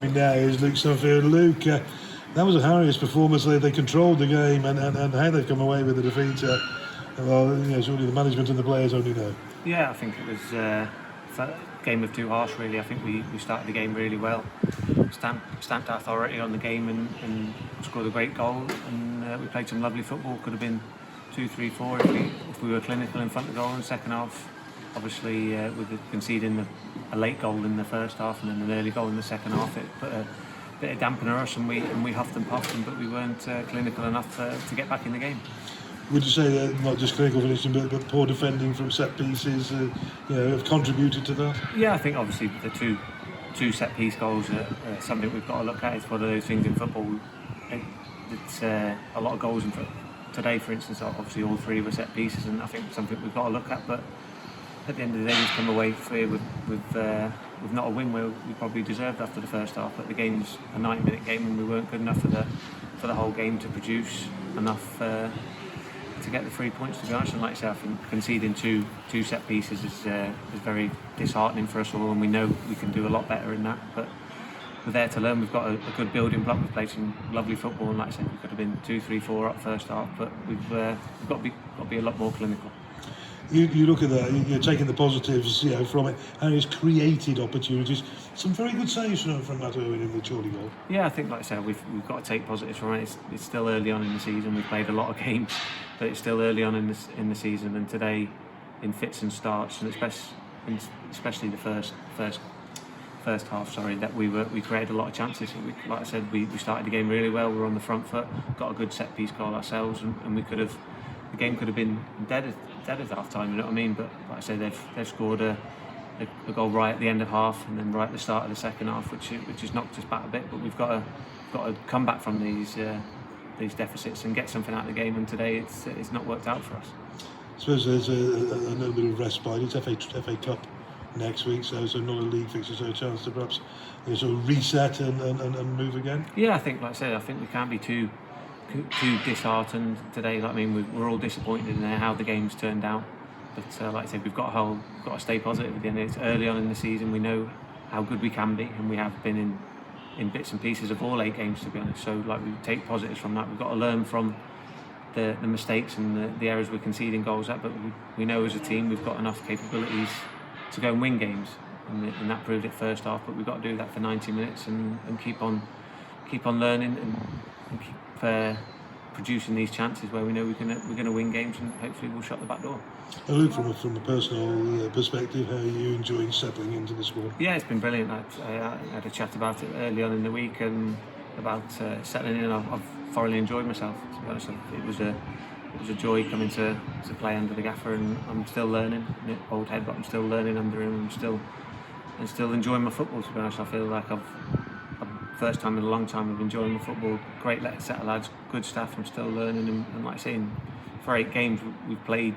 Now is Luke Summerfield. Luke, that was a Harriers performance. They controlled the game, and how they've come away with the defeat. Well, surely the management and the players only know. Yeah, I think it was a game of two halves really. I think we started the game really well, stamped our authority on the game and scored a great goal, and we played some lovely football. Could have been 2-3-4 if we were clinical in front of the goal in the second half. Obviously, with conceding a late goal in the first half and then an early goal in the second half, it put a bit of dampener on us, and we huffed and puffed them, but we weren't clinical enough to get back in the game. Would you say that not just clinical finishing, but poor defending from set pieces, have contributed to that? Yeah, I think obviously the two set piece goals are something we've got to look at. It's one of those things in football. It's a lot of goals in today, for instance. Obviously, all three were set pieces, and I think it's something we've got to look at. But at the end of the day, we've come away here with not a win where we probably deserved after the first half. But the game's a 90-minute game, and we weren't good enough for the whole game to produce enough to get the 3 points. To be honest, and like I said, I think conceding two set pieces is very disheartening for us all, and we know we can do a lot better in that. But we're there to learn. We've got a good building block. We've played some lovely football, and like I said, we could have been 2-3-4 up first half, but we've got to be a lot more clinical. You look at that, you're taking the positives from it, and it's created opportunities. Some very good saves from Matt Irwin in the Chorley goal. Yeah, I think, like I said, we've got to take positives from it. It's still early on in the season. We've played a lot of games, but it's still early on in the season. And today, in fits and starts, and especially the first half, that we created a lot of chances. Like I said, we started the game really well. We were on the front foot, got a good set piece goal ourselves, and we could have. The game could have been dead at half time, you know what I mean? But like I say, they've scored a goal right at the end of half, and then right at the start of the second half, which has knocked us back a bit. But we've got to come back from these deficits and get something out of the game. And today it's not worked out for us. I suppose there's a little bit of respite. It's FA Cup next week, so not a league fixture, so a chance to perhaps sort of reset and move again. Yeah, I think, like I said, we can't be too disheartened today. I mean, we're all disappointed in how the game's turned out. But like I said, we've got to stay positive at the end. It's early on in the season. We know how good we can be, and we have been in bits and pieces of all 8 games, to be honest. So we take positives from that. We've got to learn from the mistakes and the errors we're conceding goals at. But we know as a team we've got enough capabilities to go and win games, and that proved it first half. But we've got to do that for 90 minutes and keep on learning and keep producing these chances where we know we're going to win games, and hopefully we'll shut the back door. Luke, from a personal perspective, how are you enjoying settling into the squad? Yeah, it's been brilliant. I had a chat about it early on in the week and about settling in. I've thoroughly enjoyed myself, to be honest. It was a joy coming to play under the gaffer, and I'm still learning. Old head, but I'm still learning under him. I'm still enjoying my football, to be honest. I feel like first time in a long time of enjoying my football. Great set of lads, good staff. I'm still learning, and like I say, for 8 games we've played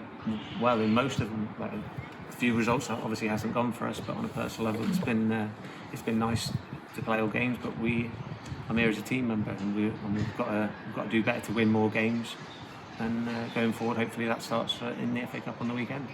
well in most of them. Like a few results obviously hasn't gone for us, but on a personal level it's been nice to play all games. But I'm here as a team member, and we've got to do better to win more games. And going forward, hopefully that starts in the FA Cup on the weekend.